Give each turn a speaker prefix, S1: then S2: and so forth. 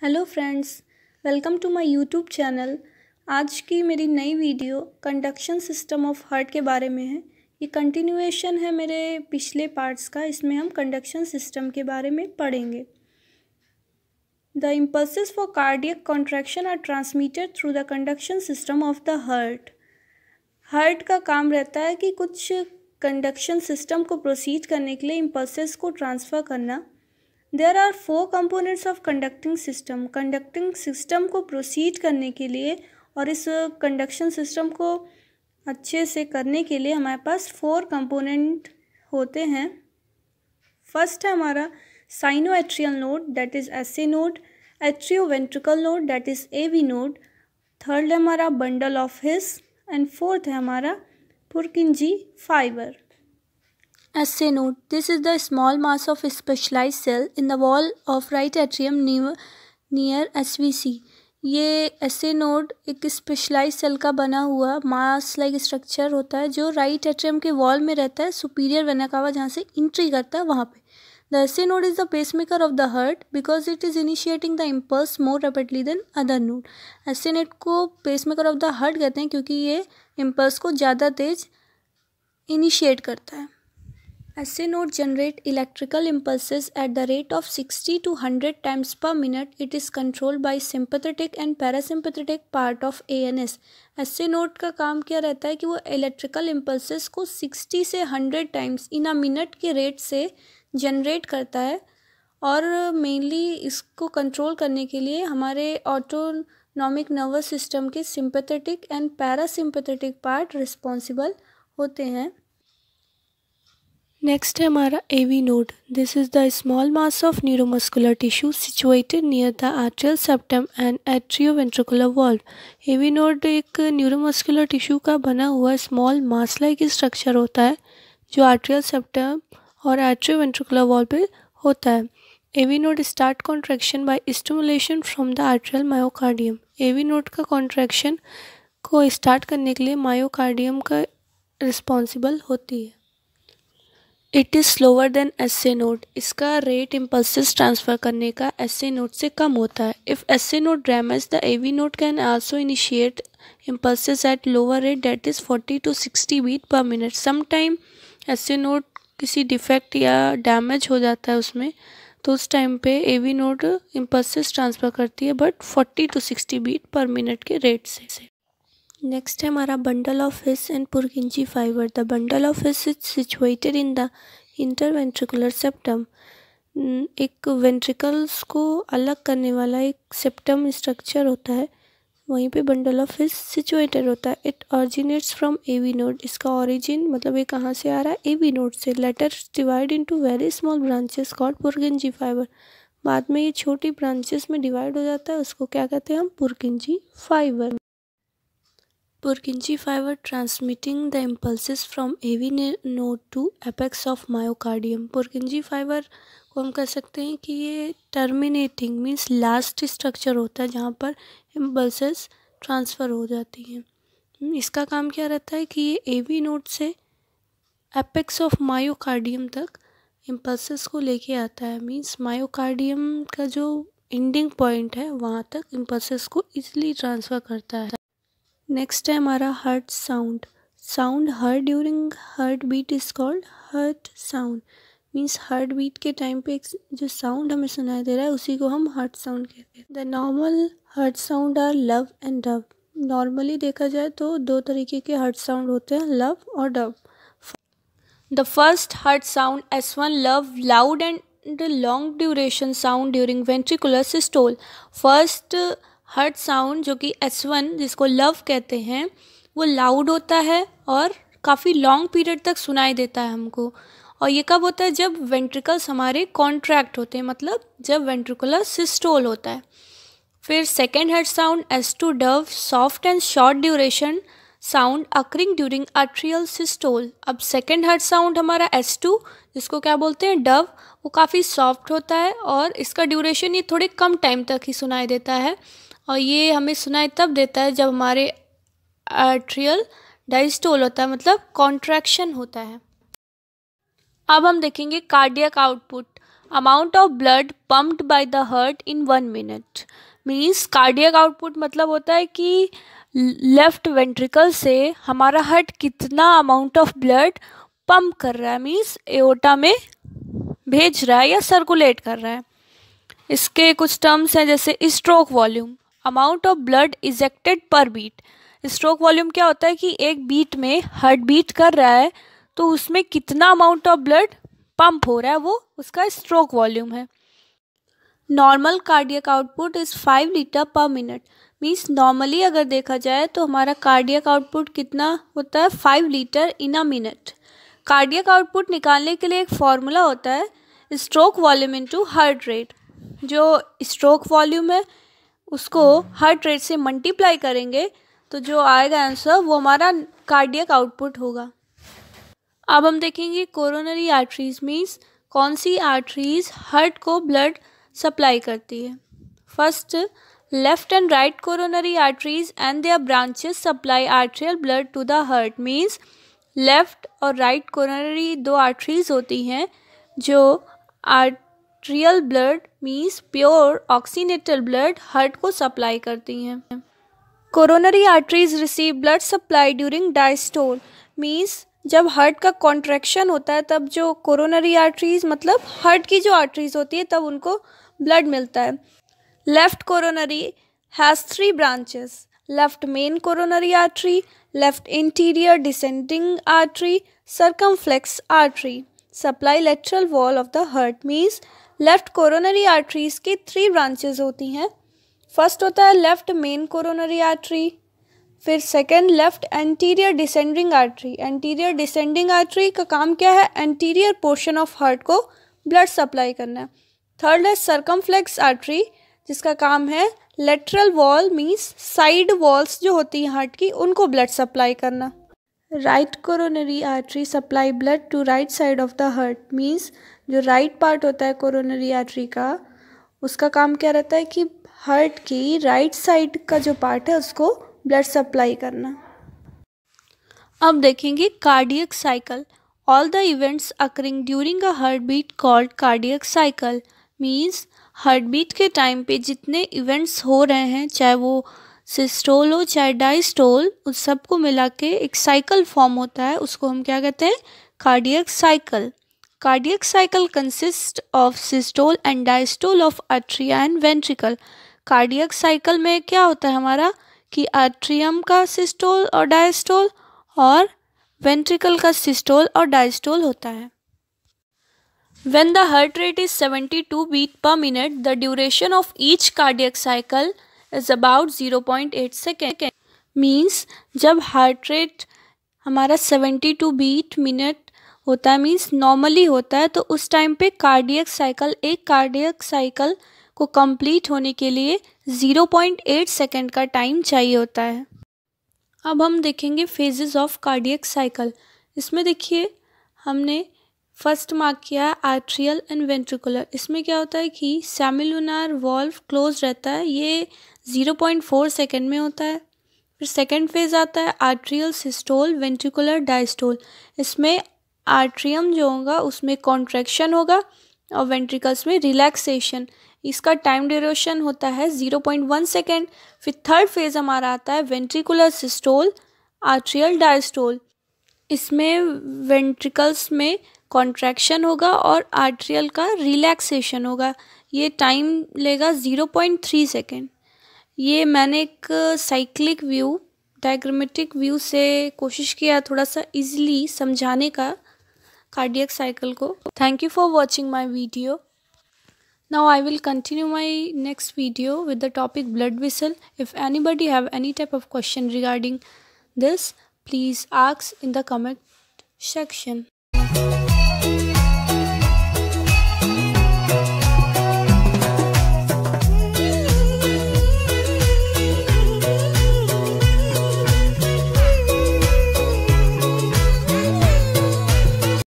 S1: Hello friends, welcome to my YouTube channel. आज की मेरी नई video conduction system of heart के बारे में है। ये कंटिन्यूएशन है मेरे पिछले पार्ट्स का। इसमें हम कंडक्शन सिस्टम के बारे में पढ़ेंगे। The impulses for cardiac contraction are transmitted through the conduction system of the heart. Heart का काम रहता है कि कुछ कंडक्शन सिस्टम को प्रोसीड करने के लिए इम्पल्सेस को ट्रांसफ़र करना। There are 4 components of conducting system. Conducting system को प्रोसीड करने के लिए और इस कंडक्शन सिस्टम को अच्छे से करने के लिए हमारे पास 4 कंपोनेंट होते हैं। फर्स्ट है हमारा sinoatrial node, that is SA node. Atrioventricular node, that is AV node. Third है हमारा bundle of His and fourth है हमारा Purkinje fibre. SA node. This is the small mass of a specialized cell in the wall of right atrium near SVC. ये SA node एक specialise cell का बना हुआ मास like structure होता है जो राइट एट्रियम के वॉल में रहता है, सुपीरियर वेना कावा जहाँ से एंट्री करता है वहाँ पे। The SA node is the pacemaker of the heart because it is initiating the impulse more rapidly than other node. SA node को pacemaker of the heart कहते हैं क्योंकि ये इम्पल्स को ज़्यादा तेज इनिशिएट करता है। SA node generate electrical impulses at the rate of 60 to 100 times per minute. It is controlled by sympathetic and parasympathetic part of ANS. SA node का काम क्या रहता है कि वो इलेक्ट्रिकल इम्पल्सेस को 60 से 100 टाइम्स इन अ मिनट के रेट से जनरेट करता है और मेनली इसको कंट्रोल करने के लिए हमारे ऑटोनॉमिक नर्वस सिस्टम के sympathetic and parasympathetic part responsible होते हैं। नेक्स्ट है हमारा AV node. This is the small mass of neuromuscular tissue situated near the atrial septum and atrioventricular valve. AV node एक न्यूरोमस्कुलर टिश्यू का बना हुआ small mass like structure होता है जो आर्ट्रियल सेप्टम और एट्रियोवेंट्रिकुलर वॉल्व पे होता है। AV node start contraction by stimulation from the atrial myocardium. AV node का कॉन्ट्रैक्शन को स्टार्ट करने के लिए मायोकार्डियम का रिस्पॉन्सिबल होती है। It is slower than SA node. इसका रेट इम्पल्सेस ट्रांसफ़र करने का SA नोड से कम होता है। If SA node damage the AV node can also initiate impulses at lower rate, that is 40 to 60 beat per minute. Some time SA node किसी defect या damage हो जाता है उसमें, तो उस टाइम पे AV नोड इम्पल्सेस ट्रांसफ़र करती है but 40 to 60 beat per minute के रेट से। नेक्स्ट है हमारा bundle of His and Purkinje fibre. The bundle of His is situated in the interventricular septum. एक वेंट्रिकल्स को अलग करने वाला एक सेप्टम स्ट्रक्चर होता है, वहीं पे बंडल ऑफ हिस सिचुएटेड होता है। It originates from AV node. इसका ऑरिजिन मतलब ये कहाँ से आ रहा है? एवी नोड से। Later divide into very small branches called Purkinje fibre. बाद में ये छोटी ब्रांचेस में डिवाइड हो जाता है, उसको क्या कहते हैं हम? पुरकिंजी fibre. Purkinje fiber transmitting the impulses from AV node to apex of myocardium. Purkinje fiber को हम कह सकते हैं कि ये टर्मिनेटिंग मीन्स लास्ट स्ट्रक्चर होता है जहाँ पर इम्पल्सेस ट्रांसफ़र हो जाती हैं। इसका काम क्या रहता है कि ये AV नोड से एपेक्स ऑफ मायोकार्डियम तक इम्पल्सेस को लेके आता है। मीन्स मायोकार्डियम का जो एंडिंग पॉइंट है वहाँ तक इम्पल्सेस को ईजिली ट्रांसफ़र करता है। नेक्स्ट है हमारा heart sound. Sound heard during heart beat is called heart sound. Means heart beat के टाइम पे एक जो साउंड हमें सुनाई दे रहा है उसी को हम हार्ट साउंड कहते हैं। The normal heart sound are lub and dub. Normally देखा जाए तो 2 तरीके के हार्ट साउंड होते हैं, लव और Dove. The first heart sound S1 love, loud and long duration sound during ventricular systole. First heart sound जो कि S1 जिसको लव कहते हैं वो लाउड होता है और काफ़ी लॉन्ग पीरियड तक सुनाई देता है हमको। और ये कब होता है? जब वेंट्रिकल्स हमारे कॉन्ट्रैक्ट होते हैं, मतलब जब वेंट्रिकुलर सिस्टोल होता है। फिर second heart sound S2 dub, soft and short duration sound occurring during atrial systole. अब सेकेंड हार्ट साउंड हमारा S2 जिसको क्या बोलते हैं? डव, वो काफ़ी सॉफ्ट होता है और इसका ड्यूरेशन ये थोड़े कम टाइम तक ही सुनाई देता है और ये हमें सुनाई तब देता है जब हमारे आर्ट्रियल डायस्टोल होता है, मतलब कॉन्ट्रैक्शन होता है। अब हम देखेंगे cardiac output. Amount of blood pumped by the heart in 1 minute. Means cardiac output मतलब होता है कि लेफ्ट वेंट्रिकल से हमारा हार्ट कितना अमाउंट ऑफ ब्लड पंप कर रहा है, मीन्स एओर्टा में भेज रहा है या सर्कुलेट कर रहा है। इसके कुछ टर्म्स हैं जैसे stroke volume, amount of blood ejected पर बीट। स्ट्रोक वॉल्यूम क्या होता है कि एक बीट में हार्ट बीट कर रहा है तो उसमें कितना अमाउंट ऑफ ब्लड पंप हो रहा है वो उसका स्ट्रोक वॉल्यूम है। Normal cardiac output is 5 litre पर मिनट। मीन्स नॉर्मली अगर देखा जाए तो हमारा कार्डियक आउटपुट कितना होता है 5 litre in a minute. Cardiac output निकालने के लिए एक फॉर्मूला होता है stroke volume into heart rate. जो स्ट्रोक वॉल्यूम है उसको हार्ट रेट से मल्टीप्लाई करेंगे तो जो आएगा आंसर वो हमारा कार्डियक आउटपुट होगा। अब हम देखेंगे कोरोनरी आर्टरीज मीन्स कौन सी आर्टरीज हार्ट को ब्लड सप्लाई करती है। First, left and right coronary arteries and their branches supply arterial blood to the heart. Means left और राइट कोरोनरी दो आर्टरीज होती हैं जो arterial blood means pure oxygenated blood heart को supply करती हैं। Coronary arteries receive blood supply during diastole. Means जब heart का कॉन्ट्रैक्शन होता है तब जो कोरोनरी आर्टरीज मतलब हार्ट की जो आर्टरीज होती है तब उनको ब्लड मिलता है। Left coronary has 3 branches, left main coronary artery, left interior descending artery, circumflex artery supply lateral wall of the heart. Means left coronary arteries की 3 ब्रांचेस होती हैं। फर्स्ट होता है लेफ्ट मेन कोरोनरी आर्टरी, फिर second left anterior descending artery. Anterior descending artery का काम क्या है, एंटीरियर पोर्शन ऑफ हार्ट को ब्लड सप्लाई करना है। थर्ड है सर्कमफ्लेक्स आर्टरी जिसका काम है lateral wall means side walls जो होती हैं हार्ट की उनको ब्लड सप्लाई करना। Right coronary artery supply blood to right side of the heart. Means जो राइट पार्ट होता है कोरोनरी आर्टरी का उसका काम क्या रहता है कि हार्ट की राइट साइड का जो पार्ट है उसको ब्लड सप्लाई करना। अब देखेंगे cardiac cycle. All the events occurring during a heart beat called cardiac cycle. Means heart beat के टाइम पे जितने इवेंट्स हो रहे हैं चाहे वो सिस्टोल हो चाहे डायस्टोल उस सबको मिला के एक साइकिल फॉर्म होता है, उसको हम क्या कहते हैं, cardiac cycle. Cardiac cycle consist of systole and diastole of arteria and ventricle. Cardiac cycle में क्या होता है हमारा कि आर्ट्रियम का सिस्टोल और डायस्टोल और वेंट्रिकल का सिस्टोल और डायस्टोल होता है। When the heart rate is 72 beat per minute, the duration of each cardiac cycle is about 0.8 second. Means जब हार्ट रेट हमारा 72 बीट मिनट होता है मीन्स नॉर्मली होता है तो उस टाइम पे कार्डियक साइकिल को कंप्लीट होने के लिए 0.8 सेकेंड का टाइम चाहिए होता है। अब हम देखेंगे फेजेस ऑफ कार्डियक साइकिल। इसमें देखिए हमने फर्स्ट मार्क किया आर्ट्रियल एंड वेंट्रिकुलर। इसमें क्या होता है कि सेमिलुनार वॉल्व क्लोज रहता है, ये 0.4 सेकेंड में होता है। फिर सेकेंड फेज आता है आर्ट्रियल सिस्टोल वेंट्रिकुलर डायस्टोल। इसमें आर्ट्रियम जो होगा उसमें कॉन्ट्रैक्शन होगा और वेंट्रिकल्स में रिलैक्सेशन। इसका टाइम ड्यूरेशन होता है 0.1 सेकेंड। फिर थर्ड फेज हमारा आता है वेंट्रिकुलर सिस्टोल आर्ट्रियल डायस्टोल। इसमें वेंट्रिकल्स में कॉन्ट्रैक्शन होगा और आर्ट्रियल का रिलैक्सेशन होगा। ये टाइम लेगा 0.3 सेकेंड। ये मैंने एक साइक्लिक व्यू डायग्रामेटिक व्यू से कोशिश किया थोड़ा सा इजीली समझाने का कार्डियक साइकिल को। Thank you for watching my video. Now I will continue my next video with the topic blood vessel. If anybody have any type of question regarding this, please ask in the comment section.